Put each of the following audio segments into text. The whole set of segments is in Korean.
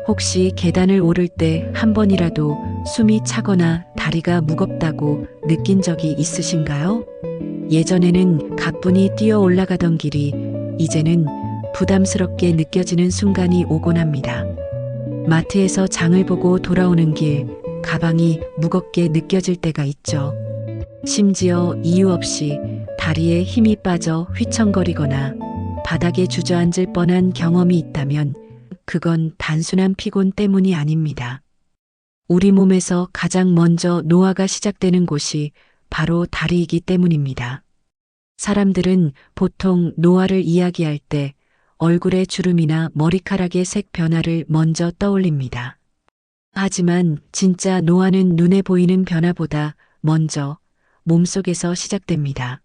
혹시 계단을 오를 때 한 번이라도 숨이 차거나 다리가 무겁다고 느낀 적이 있으신가요? 예전에는 가뿐히 뛰어 올라가던 길이 이제는 부담스럽게 느껴지는 순간이 오곤 합니다. 마트에서 장을 보고 돌아오는 길, 가방이 무겁게 느껴질 때가 있죠. 심지어 이유 없이 다리에 힘이 빠져 휘청거리거나 바닥에 주저앉을 뻔한 경험이 있다면 그건 단순한 피곤 때문이 아닙니다. 우리 몸에서 가장 먼저 노화가 시작되는 곳이 바로 다리이기 때문입니다. 사람들은 보통 노화를 이야기할 때 얼굴의 주름이나 머리카락의 색 변화를 먼저 떠올립니다. 하지만 진짜 노화는 눈에 보이는 변화보다 먼저 몸속에서 시작됩니다.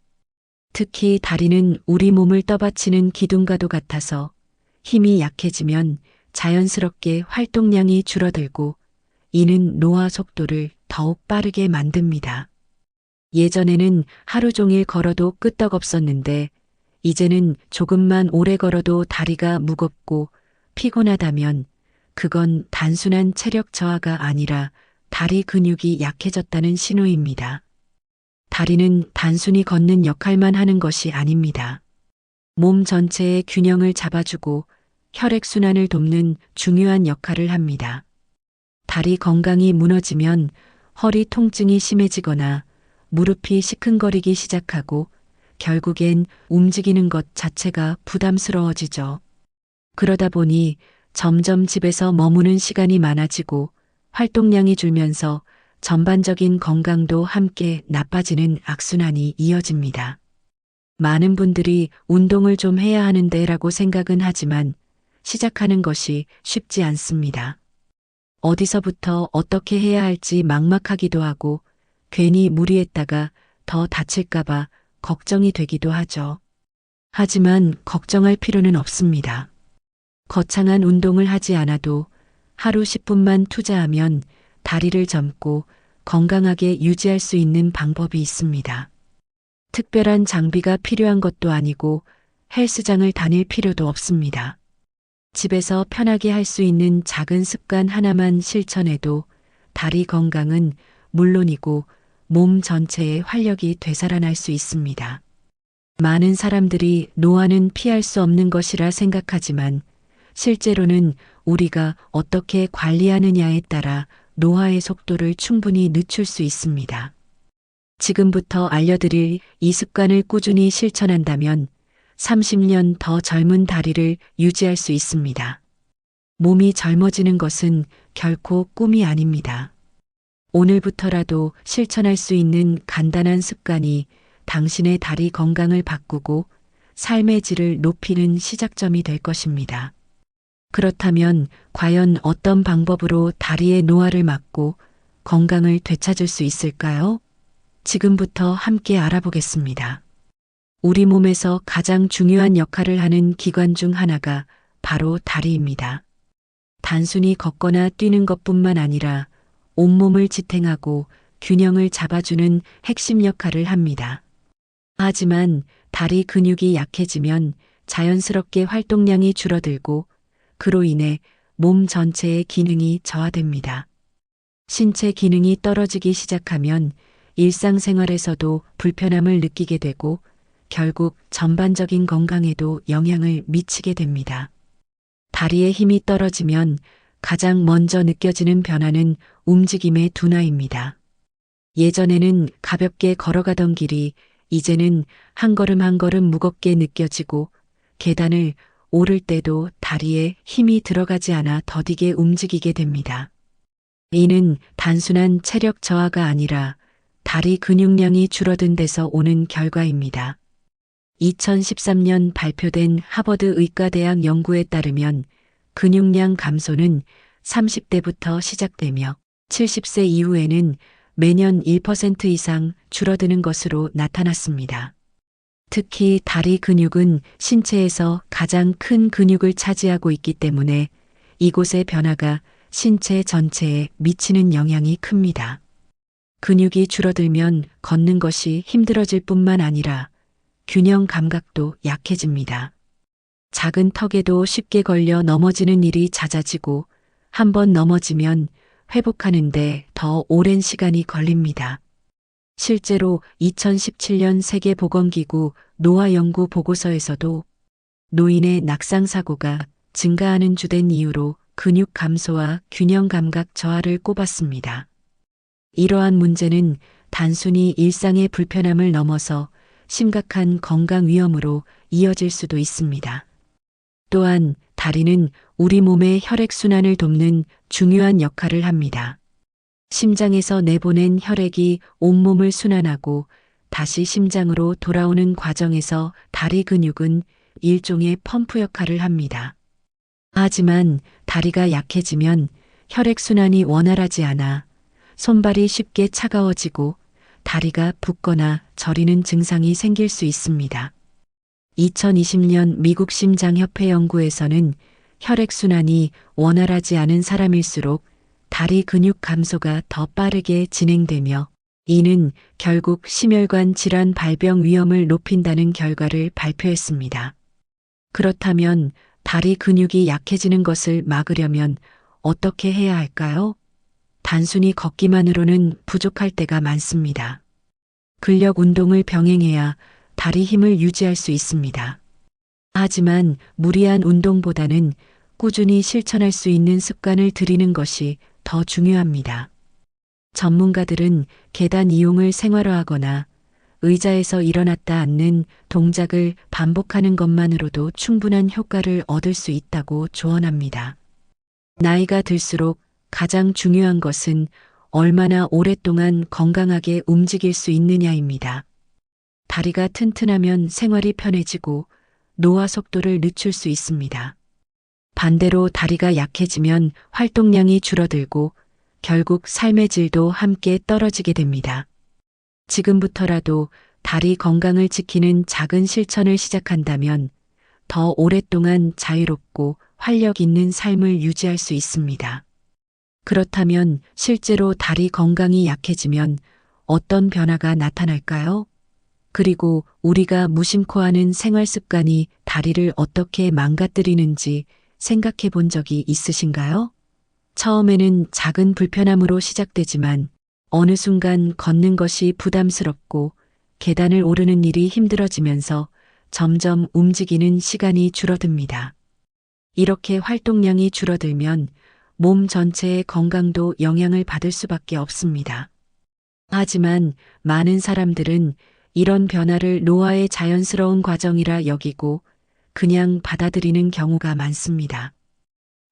특히 다리는 우리 몸을 떠받치는 기둥과도 같아서 힘이 약해지면 자연스럽게 활동량이 줄어들고 이는 노화 속도를 더욱 빠르게 만듭니다. 예전에는 하루 종일 걸어도 끄떡없었는데 이제는 조금만 오래 걸어도 다리가 무겁고 피곤하다면 그건 단순한 체력 저하가 아니라 다리 근육이 약해졌다는 신호입니다. 다리는 단순히 걷는 역할만 하는 것이 아닙니다. 몸 전체의 균형을 잡아주고 혈액순환을 돕는 중요한 역할을 합니다. 다리 건강이 무너지면 허리 통증이 심해지거나 무릎이 시큰거리기 시작하고 결국엔 움직이는 것 자체가 부담스러워지죠. 그러다 보니 점점 집에서 머무는 시간이 많아지고 활동량이 줄면서 전반적인 건강도 함께 나빠지는 악순환이 이어집니다. 많은 분들이 운동을 좀 해야 하는데 라고 생각은 하지만 시작하는 것이 쉽지 않습니다. 어디서부터 어떻게 해야 할지 막막하기도 하고 괜히 무리했다가 더 다칠까봐 걱정이 되기도 하죠. 하지만 걱정할 필요는 없습니다. 거창한 운동을 하지 않아도 하루 10분만 투자하면 다리를 젊고 건강하게 유지할 수 있는 방법이 있습니다. 특별한 장비가 필요한 것도 아니고 헬스장을 다닐 필요도 없습니다. 집에서 편하게 할 수 있는 작은 습관 하나만 실천해도 다리 건강은 물론이고 몸 전체의 활력이 되살아날 수 있습니다. 많은 사람들이 노화는 피할 수 없는 것이라 생각하지만 실제로는 우리가 어떻게 관리하느냐에 따라 노화의 속도를 충분히 늦출 수 있습니다. 지금부터 알려드릴 이 습관을 꾸준히 실천한다면 30년 더 젊은 다리를 유지할 수 있습니다. 몸이 젊어지는 것은 결코 꿈이 아닙니다. 오늘부터라도 실천할 수 있는 간단한 습관이 당신의 다리 건강을 바꾸고 삶의 질을 높이는 시작점이 될 것입니다. 그렇다면 과연 어떤 방법으로 다리의 노화를 막고 건강을 되찾을 수 있을까요? 지금부터 함께 알아보겠습니다. 우리 몸에서 가장 중요한 역할을 하는 기관 중 하나가 바로 다리입니다. 단순히 걷거나 뛰는 것뿐만 아니라 온몸을 지탱하고 균형을 잡아주는 핵심 역할을 합니다. 하지만 다리 근육이 약해지면 자연스럽게 활동량이 줄어들고 그로 인해 몸 전체의 기능이 저하됩니다. 신체 기능이 떨어지기 시작하면 일상생활에서도 불편함을 느끼게 되고 결국 전반적인 건강에도 영향을 미치게 됩니다. 다리의 힘이 떨어지면 가장 먼저 느껴지는 변화는 움직임의 둔화입니다. 예전에는 가볍게 걸어가던 길이 이제는 한 걸음 한 걸음 무겁게 느껴지고 계단을 오를 때도 다리에 힘이 들어가지 않아 더디게 움직이게 됩니다. 이는 단순한 체력 저하가 아니라 다리 근육량이 줄어든 데서 오는 결과입니다. 2013년 발표된 하버드 의과대학 연구에 따르면 근육량 감소는 30대부터 시작되며 70세 이후에는 매년 1% 이상 줄어드는 것으로 나타났습니다. 특히 다리 근육은 신체에서 가장 큰 근육을 차지하고 있기 때문에 이곳의 변화가 신체 전체에 미치는 영향이 큽니다. 근육이 줄어들면 걷는 것이 힘들어질 뿐만 아니라 균형 감각도 약해집니다. 작은 턱에도 쉽게 걸려 넘어지는 일이 잦아지고 한 번 넘어지면 회복하는데 더 오랜 시간이 걸립니다. 실제로 2017년 세계보건기구 노화연구 보고서에서도 노인의 낙상사고가 증가하는 주된 이유로 근육 감소와 균형 감각 저하를 꼽았습니다. 이러한 문제는 단순히 일상의 불편함을 넘어서 심각한 건강 위험으로 이어질 수도 있습니다. 또한 다리는 우리 몸의 혈액순환을 돕는 중요한 역할을 합니다. 심장에서 내보낸 혈액이 온몸을 순환하고 다시 심장으로 돌아오는 과정에서 다리 근육은 일종의 펌프 역할을 합니다. 하지만 다리가 약해지면 혈액순환이 원활하지 않아 손발이 쉽게 차가워지고 다리가 붓거나 저리는 증상이 생길 수 있습니다. 2020년 미국 심장협회 연구에서는 혈액순환이 원활하지 않은 사람일수록 다리 근육 감소가 더 빠르게 진행되며 이는 결국 심혈관 질환 발병 위험을 높인다는 결과를 발표했습니다. 그렇다면 다리 근육이 약해지는 것을 막으려면 어떻게 해야 할까요? 단순히 걷기만으로는 부족할 때가 많습니다. 근력 운동을 병행해야 다리 힘을 유지할 수 있습니다. 하지만 무리한 운동보다는 꾸준히 실천할 수 있는 습관을 들이는 것이 더 중요합니다. 전문가들은 계단 이용을 생활화하거나 의자에서 일어났다 앉는 동작을 반복하는 것만으로도 충분한 효과를 얻을 수 있다고 조언합니다. 나이가 들수록 가장 중요한 것은 얼마나 오랫동안 건강하게 움직일 수 있느냐입니다. 다리가 튼튼하면 생활이 편해지고 노화 속도를 늦출 수 있습니다. 반대로 다리가 약해지면 활동량이 줄어들고 결국 삶의 질도 함께 떨어지게 됩니다. 지금부터라도 다리 건강을 지키는 작은 실천을 시작한다면 더 오랫동안 자유롭고 활력 있는 삶을 유지할 수 있습니다. 그렇다면 실제로 다리 건강이 약해지면 어떤 변화가 나타날까요? 그리고 우리가 무심코 하는 생활 습관이 다리를 어떻게 망가뜨리는지 생각해 본 적이 있으신가요? 처음에는 작은 불편함으로 시작되지만 어느 순간 걷는 것이 부담스럽고 계단을 오르는 일이 힘들어지면서 점점 움직이는 시간이 줄어듭니다. 이렇게 활동량이 줄어들면 몸 전체의 건강도 영향을 받을 수밖에 없습니다. 하지만 많은 사람들은 이런 변화를 노화의 자연스러운 과정이라 여기고 그냥 받아들이는 경우가 많습니다.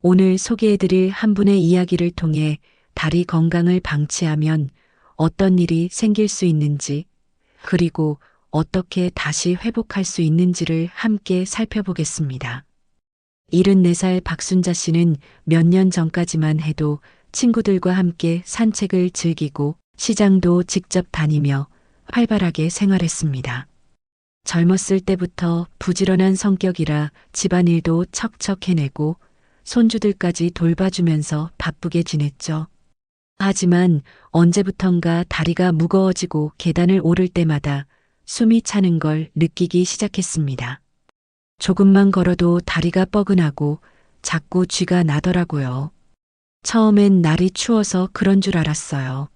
오늘 소개해드릴 한 분의 이야기를 통해 다리 건강을 방치하면 어떤 일이 생길 수 있는지, 그리고 어떻게 다시 회복할 수 있는지를 함께 살펴보겠습니다. 74살 박순자 씨는 몇 년 전까지만 해도 친구들과 함께 산책을 즐기고 시장도 직접 다니며 활발하게 생활했습니다. 젊었을 때부터 부지런한 성격이라 집안일도 척척 해내고 손주들까지 돌봐주면서 바쁘게 지냈죠. 하지만 언제부턴가 다리가 무거워지고 계단을 오를 때마다 숨이 차는 걸 느끼기 시작했습니다. 조금만 걸어도 다리가 뻐근하고 자꾸 쥐가 나더라고요. 처음엔 날이 추워서 그런 줄 알았어요.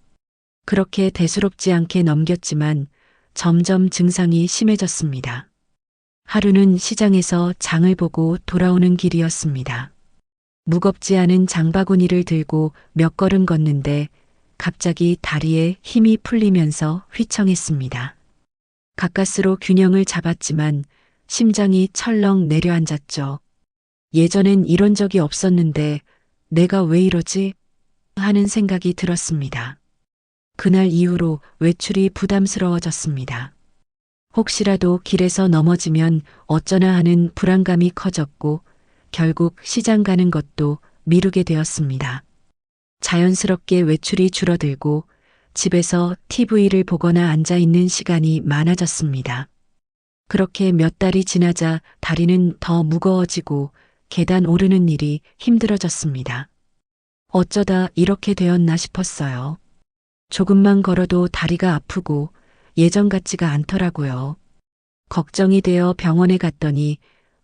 그렇게 대수롭지 않게 넘겼지만 점점 증상이 심해졌습니다. 하루는 시장에서 장을 보고 돌아오는 길이었습니다. 무겁지 않은 장바구니를 들고 몇 걸음 걷는데 갑자기 다리에 힘이 풀리면서 휘청했습니다. 가까스로 균형을 잡았지만 심장이 철렁 내려앉았죠. 예전엔 이런 적이 없었는데 내가 왜 이러지? 하는 생각이 들었습니다. 그날 이후로 외출이 부담스러워졌습니다. 혹시라도 길에서 넘어지면 어쩌나 하는 불안감이 커졌고 결국 시장 가는 것도 미루게 되었습니다. 자연스럽게 외출이 줄어들고 집에서 TV를 보거나 앉아 있는 시간이 많아졌습니다. 그렇게 몇 달이 지나자 다리는 더 무거워지고 계단 오르는 일이 힘들어졌습니다. 어쩌다 이렇게 되었나 싶었어요. 조금만 걸어도 다리가 아프고 예전 같지가 않더라고요. 걱정이 되어 병원에 갔더니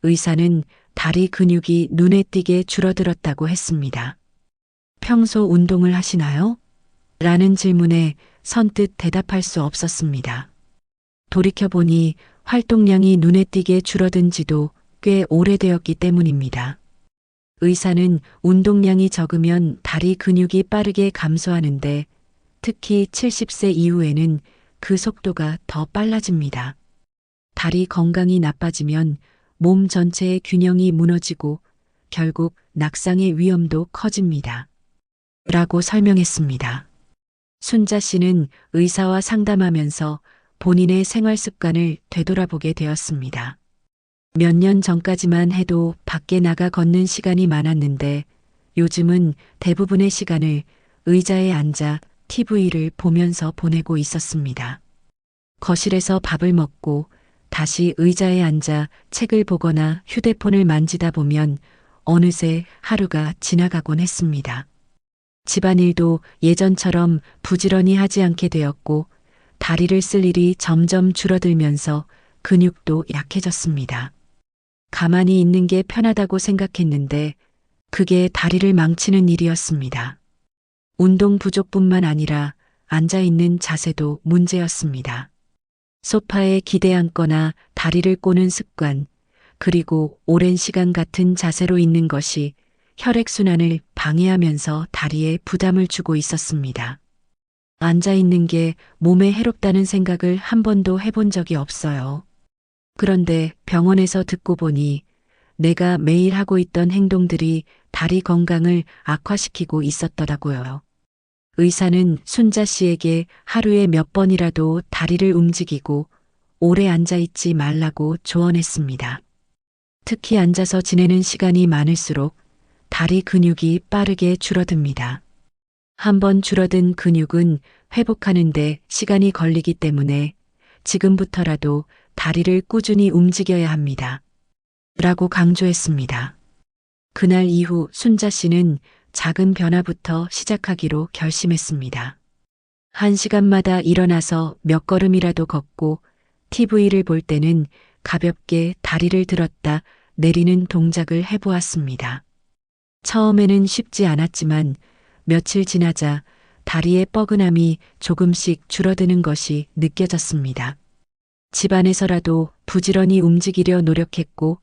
의사는 다리 근육이 눈에 띄게 줄어들었다고 했습니다. 평소 운동을 하시나요? 라는 질문에 선뜻 대답할 수 없었습니다. 돌이켜보니 활동량이 눈에 띄게 줄어든 지도 꽤 오래되었기 때문입니다. 의사는 운동량이 적으면 다리 근육이 빠르게 감소하는데 특히 70세 이후에는 그 속도가 더 빨라집니다. 다리 건강이 나빠지면 몸 전체의 균형이 무너지고 결국 낙상의 위험도 커집니다. 라고 설명했습니다. 순자 씨는 의사와 상담하면서 본인의 생활 습관을 되돌아보게 되었습니다. 몇 년 전까지만 해도 밖에 나가 걷는 시간이 많았는데 요즘은 대부분의 시간을 의자에 앉아 TV를 보면서 보내고 있었습니다. 거실에서 밥을 먹고 다시 의자에 앉아 책을 보거나 휴대폰을 만지다 보면 어느새 하루가 지나가곤 했습니다. 집안일도 예전처럼 부지런히 하지 않게 되었고 다리를 쓸 일이 점점 줄어들면서 근육도 약해졌습니다. 가만히 있는 게 편하다고 생각했는데 그게 다리를 망치는 일이었습니다. 운동 부족뿐만 아니라 앉아 있는 자세도 문제였습니다. 소파에 기대 앉거나 다리를 꼬는 습관, 그리고 오랜 시간 같은 자세로 있는 것이 혈액순환을 방해하면서 다리에 부담을 주고 있었습니다. 앉아 있는 게 몸에 해롭다는 생각을 한 번도 해본 적이 없어요. 그런데 병원에서 듣고 보니 내가 매일 하고 있던 행동들이 다리 건강을 악화시키고 있었더라고요. 의사는 순자 씨에게 하루에 몇 번이라도 다리를 움직이고 오래 앉아 있지 말라고 조언했습니다. 특히 앉아서 지내는 시간이 많을수록 다리 근육이 빠르게 줄어듭니다. 한번 줄어든 근육은 회복하는데 시간이 걸리기 때문에 지금부터라도 다리를 꾸준히 움직여야 합니다. 라고 강조했습니다. 그날 이후 순자 씨는 작은 변화부터 시작하기로 결심했습니다. 1시간마다 일어나서 몇 걸음이라도 걷고 TV를 볼 때는 가볍게 다리를 들었다 내리는 동작을 해보았습니다. 처음에는 쉽지 않았지만 며칠 지나자 다리의 뻐근함이 조금씩 줄어드는 것이 느껴졌습니다. 집안에서라도 부지런히 움직이려 노력했고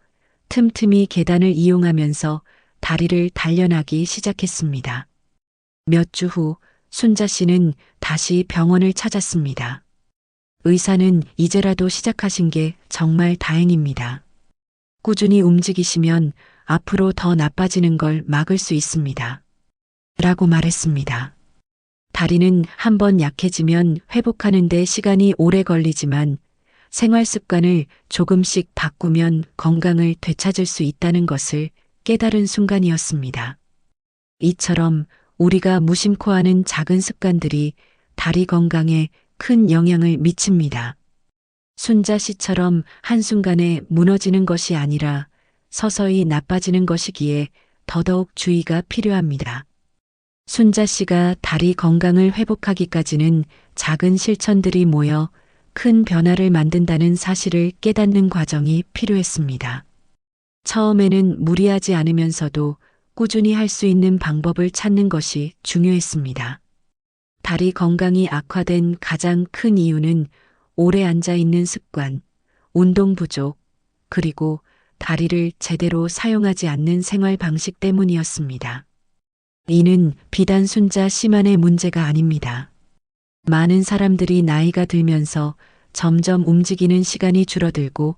틈틈이 계단을 이용하면서 다리를 단련하기 시작했습니다. 몇 주 후 순자 씨는 다시 병원을 찾았습니다. 의사는 이제라도 시작하신 게 정말 다행입니다. 꾸준히 움직이시면 앞으로 더 나빠지는 걸 막을 수 있습니다. 라고 말했습니다. 다리는 한번 약해지면 회복하는 데 시간이 오래 걸리지만 생활 습관을 조금씩 바꾸면 건강을 되찾을 수 있다는 것을 깨달은 순간이었습니다. 이처럼 우리가 무심코 하는 작은 습관들이 다리 건강에 큰 영향을 미칩니다. 순자 씨처럼 한순간에 무너지는 것이 아니라 서서히 나빠지는 것이기에 더더욱 주의가 필요합니다. 순자 씨가 다리 건강을 회복하기까지는 작은 실천들이 모여 큰 변화를 만든다는 사실을 깨닫는 과정이 필요했습니다. 처음에는 무리하지 않으면서도 꾸준히 할 수 있는 방법을 찾는 것이 중요했습니다. 다리 건강이 악화된 가장 큰 이유는 오래 앉아 있는 습관, 운동 부족, 그리고 다리를 제대로 사용하지 않는 생활 방식 때문이었습니다. 이는 비단 순자 씨만의 문제가 아닙니다. 많은 사람들이 나이가 들면서 점점 움직이는 시간이 줄어들고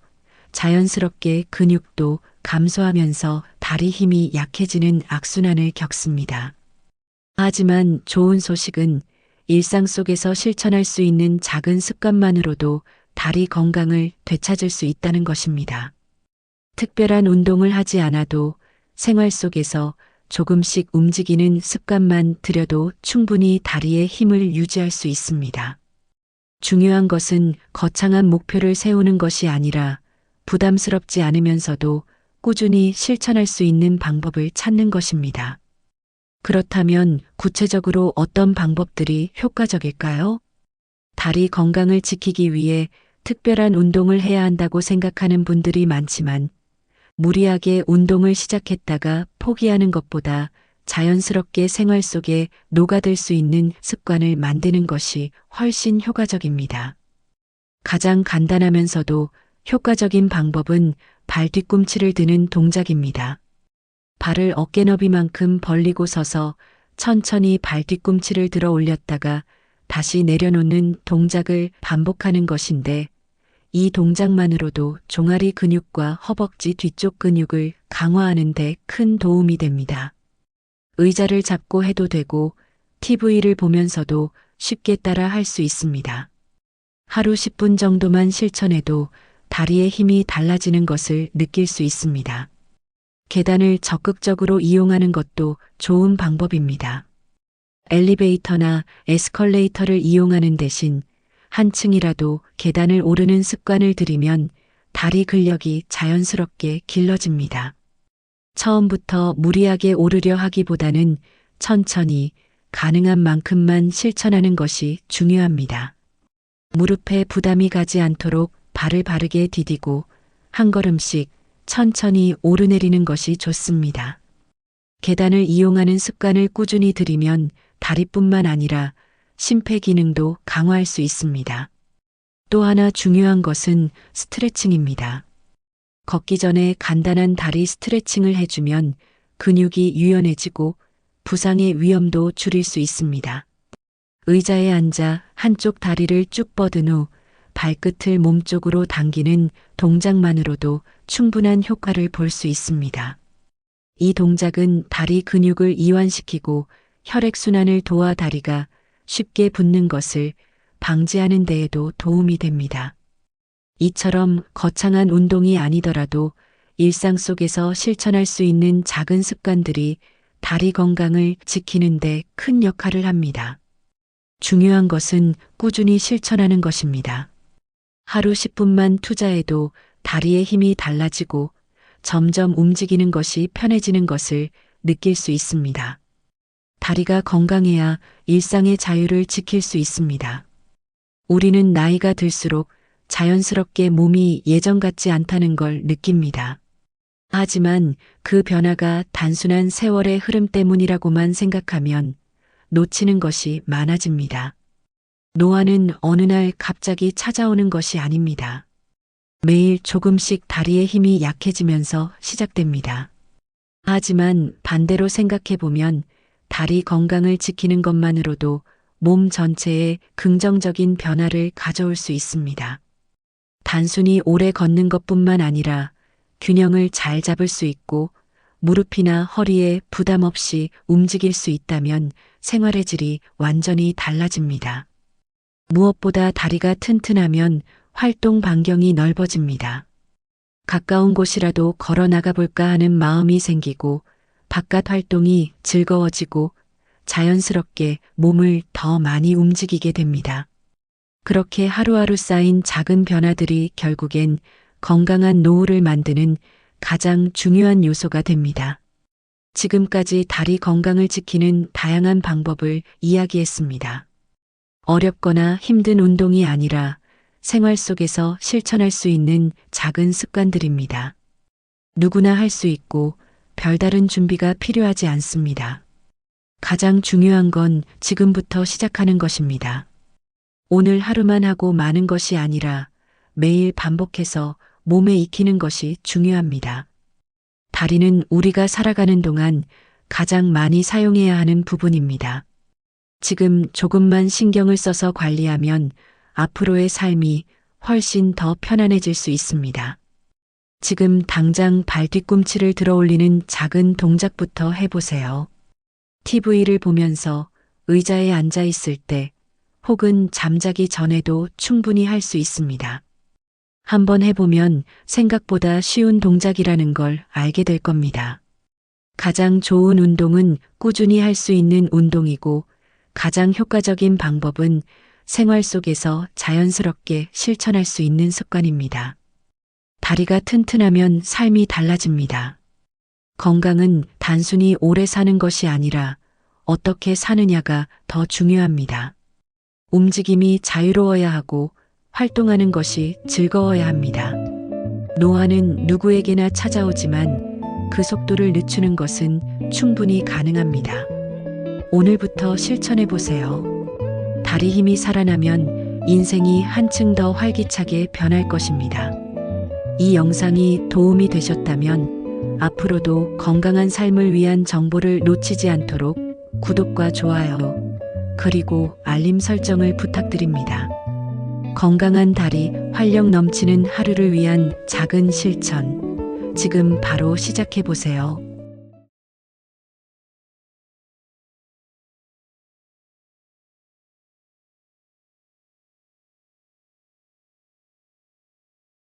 자연스럽게 근육도 감소하면서 다리 힘이 약해지는 악순환을 겪습니다. 하지만 좋은 소식은 일상 속에서 실천할 수 있는 작은 습관만으로도 다리 건강을 되찾을 수 있다는 것입니다. 특별한 운동을 하지 않아도 생활 속에서 조금씩 움직이는 습관만 들여도 충분히 다리의 힘을 유지할 수 있습니다. 중요한 것은 거창한 목표를 세우는 것이 아니라 부담스럽지 않으면서도 꾸준히 실천할 수 있는 방법을 찾는 것입니다. 그렇다면 구체적으로 어떤 방법들이 효과적일까요? 다리 건강을 지키기 위해 특별한 운동을 해야 한다고 생각하는 분들이 많지만 무리하게 운동을 시작했다가 포기하는 것보다 자연스럽게 생활 속에 녹아들 수 있는 습관을 만드는 것이 훨씬 효과적입니다. 가장 간단하면서도 효과적인 방법은 발 뒤꿈치를 드는 동작입니다. 발을 어깨 너비만큼 벌리고 서서 천천히 발 뒤꿈치를 들어 올렸다가 다시 내려놓는 동작을 반복하는 것인데, 이 동작만으로도 종아리 근육과 허벅지 뒤쪽 근육을 강화하는 데 큰 도움이 됩니다. 의자를 잡고 해도 되고 TV를 보면서도 쉽게 따라 할 수 있습니다. 하루 10분 정도만 실천해도 다리의 힘이 달라지는 것을 느낄 수 있습니다. 계단을 적극적으로 이용하는 것도 좋은 방법입니다. 엘리베이터나 에스컬레이터를 이용하는 대신 한 층이라도 계단을 오르는 습관을 들이면 다리 근력이 자연스럽게 길러집니다. 처음부터 무리하게 오르려 하기보다는 천천히 가능한 만큼만 실천하는 것이 중요합니다. 무릎에 부담이 가지 않도록 발을 바르게 디디고 한 걸음씩 천천히 오르내리는 것이 좋습니다. 계단을 이용하는 습관을 꾸준히 들이면 다리뿐만 아니라 심폐 기능도 강화할 수 있습니다. 또 하나 중요한 것은 스트레칭입니다. 걷기 전에 간단한 다리 스트레칭을 해주면 근육이 유연해지고 부상의 위험도 줄일 수 있습니다. 의자에 앉아 한쪽 다리를 쭉 뻗은 후 발끝을 몸쪽으로 당기는 동작만으로도 충분한 효과를 볼 수 있습니다. 이 동작은 다리 근육을 이완시키고 혈액순환을 도와 다리가 쉽게 붓는 것을 방지하는 데에도 도움이 됩니다. 이처럼 거창한 운동이 아니더라도 일상 속에서 실천할 수 있는 작은 습관들이 다리 건강을 지키는 데 큰 역할을 합니다. 중요한 것은 꾸준히 실천하는 것입니다. 하루 10분만 투자해도 다리의 힘이 달라지고 점점 움직이는 것이 편해지는 것을 느낄 수 있습니다. 다리가 건강해야 일상의 자유를 지킬 수 있습니다. 우리는 나이가 들수록 자연스럽게 몸이 예전 같지 않다는 걸 느낍니다. 하지만 그 변화가 단순한 세월의 흐름 때문이라고만 생각하면 놓치는 것이 많아집니다. 노화는 어느 날 갑자기 찾아오는 것이 아닙니다. 매일 조금씩 다리의 힘이 약해지면서 시작됩니다. 하지만 반대로 생각해보면 다리 건강을 지키는 것만으로도 몸 전체에 긍정적인 변화를 가져올 수 있습니다. 단순히 오래 걷는 것뿐만 아니라 균형을 잘 잡을 수 있고 무릎이나 허리에 부담 없이 움직일 수 있다면 생활의 질이 완전히 달라집니다. 무엇보다 다리가 튼튼하면 활동 반경이 넓어집니다. 가까운 곳이라도 걸어 나가볼까 하는 마음이 생기고 바깥 활동이 즐거워지고 자연스럽게 몸을 더 많이 움직이게 됩니다. 그렇게 하루하루 쌓인 작은 변화들이 결국엔 건강한 노후를 만드는 가장 중요한 요소가 됩니다. 지금까지 다리 건강을 지키는 다양한 방법을 이야기했습니다. 어렵거나 힘든 운동이 아니라 생활 속에서 실천할 수 있는 작은 습관들입니다. 누구나 할 수 있고 별다른 준비가 필요하지 않습니다. 가장 중요한 건 지금부터 시작하는 것입니다. 오늘 하루만 하고 마는 것이 아니라 매일 반복해서 몸에 익히는 것이 중요합니다. 다리는 우리가 살아가는 동안 가장 많이 사용해야 하는 부분입니다. 지금 조금만 신경을 써서 관리하면 앞으로의 삶이 훨씬 더 편안해질 수 있습니다. 지금 당장 발 뒤꿈치를 들어 올리는 작은 동작부터 해보세요. TV를 보면서 의자에 앉아 있을 때 혹은 잠자기 전에도 충분히 할 수 있습니다. 한번 해보면 생각보다 쉬운 동작이라는 걸 알게 될 겁니다. 가장 좋은 운동은 꾸준히 할 수 있는 운동이고 가장 효과적인 방법은 생활 속에서 자연스럽게 실천할 수 있는 습관입니다. 다리가 튼튼하면 삶이 달라집니다. 건강은 단순히 오래 사는 것이 아니라 어떻게 사느냐가 더 중요합니다. 움직임이 자유로워야 하고 활동하는 것이 즐거워야 합니다. 노화는 누구에게나 찾아오지만 그 속도를 늦추는 것은 충분히 가능합니다. 오늘부터 실천해 보세요. 다리 힘이 살아나면 인생이 한층 더 활기차게 변할 것입니다. 이 영상이 도움이 되셨다면 앞으로도 건강한 삶을 위한 정보를 놓치지 않도록 구독과 좋아요, 그리고 알림 설정을 부탁드립니다. 건강한 다리, 활력 넘치는 하루를 위한 작은 실천, 지금 바로 시작해 보세요.